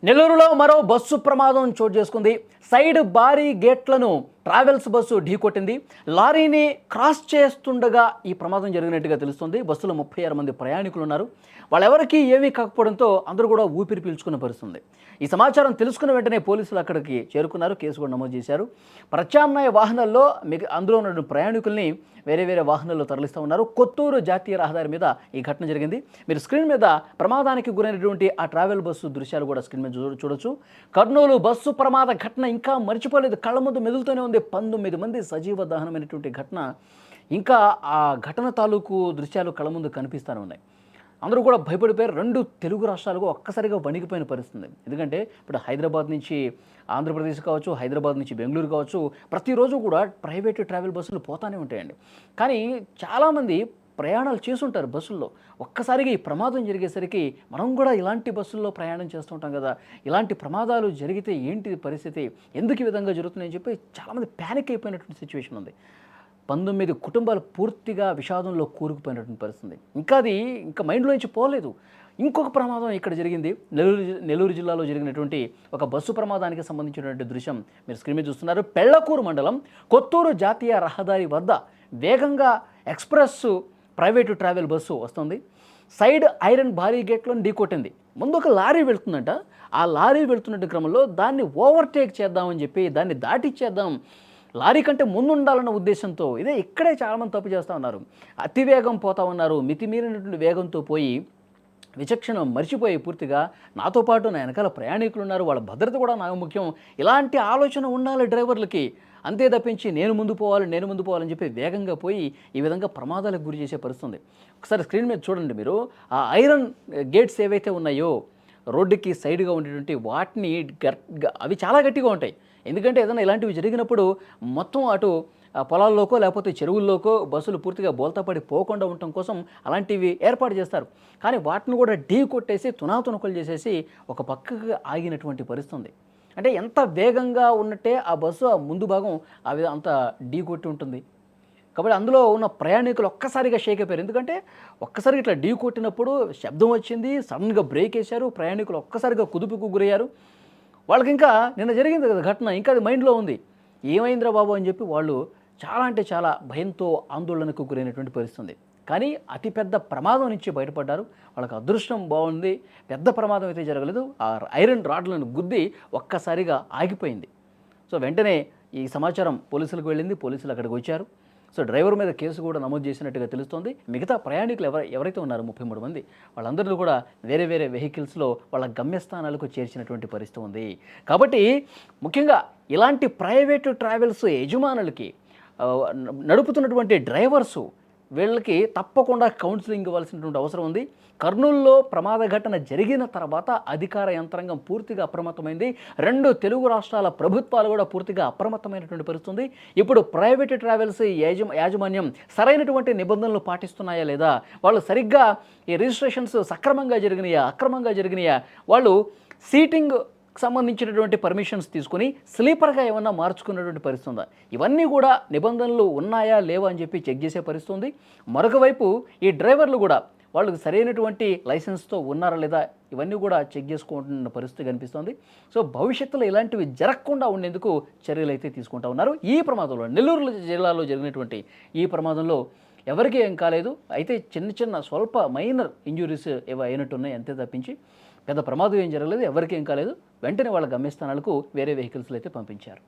నెల్లూరులో మరో బస్సు ప్రమాదం చోటు చేసుకుంది. సైడ్ భారీ గేట్లను ట్రావెల్స్ బస్సు ఢీకొట్టింది. లారీని క్రాస్ చేస్తుండగా ఈ ప్రమాదం జరిగినట్టుగా తెలుస్తుంది. బస్సులో 36 మంది ప్రయాణికులు ఉన్నారు. వాళ్ళెవరికీ ఏమీ కాకపోవడంతో అందరూ కూడా ఊపిరి పీల్చుకున్న పరిస్థితుంది. ఈ సమాచారం తెలుసుకున్న వెంటనే పోలీసులు అక్కడికి చేరుకున్నారు. కేసు కూడా నమోదు చేశారు. ప్రత్యామ్నాయ వాహనాల్లో అందులో ఉన్న ప్రయాణికుల్ని వేరే వేరే వాహనాల్లో తరలిస్తూ ఉన్నారు. కొత్తూరు జాతీయ రహదారి మీద ఈ ఘటన జరిగింది. మీరు స్క్రీన్ మీద ప్రమాదానికి గురైనటువంటి ఆ ట్రావెల్ బస్సు దృశ్యాలు కూడా స్క్రీన్ మీద చూడొచ్చు. కర్నూలు బస్సు ప్రమాద ఘటన ఇంకా మర్చిపోలేదు. కళ్ళ ముందు మెదులుతూనే ఉంది. 19 మంది సజీవ దహనమైనటువంటి ఘటన ఇంకా ఆ ఘటన తాలూకు దృశ్యాలు కళ్ళ ముందు కనిపిస్తూనే ఉన్నాయి. అందరూ కూడా భయపడిపోయారు. 2 తెలుగు రాష్ట్రాలకు ఒక్కసారిగా వణికిపోయిన పరిస్థితుంది. ఎందుకంటే ఇప్పుడు హైదరాబాద్ నుంచి ఆంధ్రప్రదేశ్ కావచ్చు, హైదరాబాద్ నుంచి బెంగళూరు కావచ్చు, ప్రతిరోజు కూడా ప్రైవేట్ ట్రావెల్ బస్సులు పోతానే ఉంటాయండి. కానీ చాలామంది ప్రయాణాలు చేస్తుంటారు బస్సుల్లో. ఒక్కసారిగా ఈ ప్రమాదం జరిగేసరికి మనం కూడా ఇలాంటి బస్సుల్లో ప్రయాణం చేస్తుంటాం కదా, ఇలాంటి ప్రమాదాలు జరిగితే ఏంటి పరిస్థితి, ఎందుకు ఈ విధంగా జరుగుతున్నాయని చెప్పి చాలామంది ప్యానిక్ అయిపోయినటువంటి సిచ్యువేషన్ ఉంది. 19 కుటుంబాలు పూర్తిగా విషాదంలో కూరుకుపోయినటువంటి పరిస్థితి. ఇంకా మైండ్లో నుంచి పోలేదు. ఇంకొక ప్రమాదం ఇక్కడ జరిగింది. నెల్లూరు జిల్లాలో జరిగినటువంటి ఒక బస్సు ప్రమాదానికి సంబంధించినటువంటి దృశ్యం మీరు స్క్రీన్ మీద చూస్తున్నారు. పెళ్లకూరు మండలం కొత్తూరు జాతీయ రహదారి వద్ద వేగంగా ఎక్స్ప్రెస్ ప్రైవేటు ట్రావెల్ బస్సు వస్తుంది. సైడ్ ఐరన్ భారీ గేట్లను ఢీకొట్టింది. ముందు ఒక లారీ వెళ్తుందంట. ఆ లారీ వెళ్తున్నట్టు క్రమంలో దాన్ని ఓవర్టేక్ చేద్దామని చెప్పి దాన్ని దాటిచ్చేద్దాం, లారీ కంటే ముందు ఉండాలన్న ఉద్దేశంతో ఇక్కడే చాలామంది తప్పు చేస్తూ ఉన్నారు. అతివేగం పోతా ఉన్నారు. మితిమీరినటువంటి వేగంతో పోయి విచక్షణ మర్చిపోయి పూర్తిగా నాతో పాటు నా వెనకాల ప్రయాణికులు ఉన్నారు, వాళ్ళ భద్రత కూడా నాకు ముఖ్యం, ఇలాంటి ఆలోచన ఉండాలి డ్రైవర్లకి. అంతే తప్పించి నేను ముందు పోవాలని చెప్పి వేగంగా పోయి ఈ విధంగా ప్రమాదాలకు గురి చేసే పరిస్థితుంది. ఒకసారి స్క్రీన్ మీద చూడండి మీరు. ఆ ఐరన్ గేట్స్ ఏవైతే ఉన్నాయో రోడ్డుకి సైడ్గా ఉండేటువంటి వాటిని అవి చాలా గట్టిగా ఉంటాయి. ఎందుకంటే ఏదైనా ఇలాంటివి జరిగినప్పుడు మొత్తం అటు పొలాల్లోకో లేకపోతే చెరువుల్లోకో బస్సులు పూర్తిగా బోల్తాపడి పోకుండా ఉండటం కోసం అలాంటివి ఏర్పాటు చేస్తారు. కానీ వాటిని కూడా ఢీ కొట్టేసి తునాతునకలు చేసేసి ఒక పక్కకి ఆగినటువంటి పరిస్థితుంది. అంటే ఎంత వేగంగా ఉన్నట్టే ఆ బస్సు ఆ ముందు భాగం అంత ఢీ కొట్టి ఉంటుంది. కాబట్టి అందులో ఉన్న ప్రయాణికులు ఒక్కసారిగా షేక్ అయిపోయారు. ఎందుకంటే ఒక్కసారిగా ఇట్లా ఢీ కొట్టినప్పుడు శబ్దం వచ్చింది, సడన్గా బ్రేక్ వేశారు, ప్రయాణికులు ఒక్కసారిగా కుదుపుకు గురయ్యారు. వాళ్ళకి ఇంకా నిన్న జరిగింది కదా ఘటన, ఇంకా అది మైండ్లో ఉంది. ఏమైందిరా బాబు అని చెప్పి వాళ్ళు చాలా అంటే చాలా భయంతో ఆందోళనకు గురైనటువంటి పరిస్థితుంది. కానీ అతిపెద్ద ప్రమాదం నుంచి బయటపడ్డారు. వాళ్ళకి అదృష్టం బాగుంది, పెద్ద ప్రమాదం అయితే జరగలేదు. ఆ ఐరన్ రాడ్లను గుద్ది ఒక్కసారిగా ఆగిపోయింది. సో వెంటనే ఈ సమాచారం పోలీసులకు వెళ్ళింది. పోలీసులు అక్కడికి వచ్చారు. సో డ్రైవర్ మీద కేసు కూడా నమోదు చేసినట్టుగా తెలుస్తోంది. మిగతా ప్రయాణికులు ఎవరైతే ఉన్నారో 33 మంది, వాళ్ళందరినీ కూడా వేరే వేరే వెహికల్స్లో వాళ్ళ గమ్యస్థానాలకు చేర్చినటువంటి పరిస్థితి ఉంది. కాబట్టి ముఖ్యంగా ఇలాంటి ప్రైవేటు ట్రావెల్స్ యజమానులకి నడుపుతున్నటువంటి డ్రైవర్సు వీళ్ళకి తప్పకుండా కౌన్సిలింగ్ ఇవ్వాల్సినటువంటి అవసరం ఉంది. కర్నూలులో ప్రమాద ఘటన జరిగిన తర్వాత అధికార యంత్రాంగం పూర్తిగా అప్రమత్తమైంది. 2 తెలుగు రాష్ట్రాల ప్రభుత్వాలు కూడా పూర్తిగా అప్రమత్తమైనటువంటి పరిస్థితుంది. ఇప్పుడు ప్రైవేట్ ట్రావెల్స్ యాజమాన్యం సరైనటువంటి నిబంధనలు పాటిస్తున్నాయా లేదా, వాళ్ళు సరిగ్గా ఈ రిజిస్ట్రేషన్స్ సక్రమంగా జరిగినాయా అక్రమంగా జరిగినాయా, వాళ్ళు సీటింగ్ సంబంధించినటువంటి పర్మిషన్స్ తీసుకుని స్లీపర్గా ఏమన్నా మార్చుకున్నటువంటి పరిస్థితి ఉందా, ఇవన్నీ కూడా నిబంధనలు ఉన్నాయా లేవా అని చెప్పి చెక్ చేసే పరిస్థితి. మరొక వైపు ఈ డ్రైవర్లు కూడా వాళ్ళకి సరైనటువంటి లైసెన్స్తో ఉన్నారా లేదా ఇవన్నీ కూడా చెక్ చేసుకుంటున్న పరిస్థితి కనిపిస్తుంది. సో భవిష్యత్తులో ఇలాంటివి జరగకుండా ఉండేందుకు చర్యలు అయితే తీసుకుంటూ ఉన్నారు. ఈ ప్రమాదంలో నెల్లూరు జిల్లాలో జరిగినటువంటి ఈ ప్రమాదంలో ఎవరికీ ఏం కాలేదు. అయితే చిన్న స్వల్ప మైనర్ ఇంజురీస్ ఏవో అయినట్టున్నాయి, అంతే తప్పించి పెద్ద ప్రమాదం ఏం జరగలేదు, ఎవరికి ఏం కాలేదు. వెంటనే వాళ్ళ గమ్యస్థానాలకు వేరే వెహికల్స్లో అయితే పంపించారు.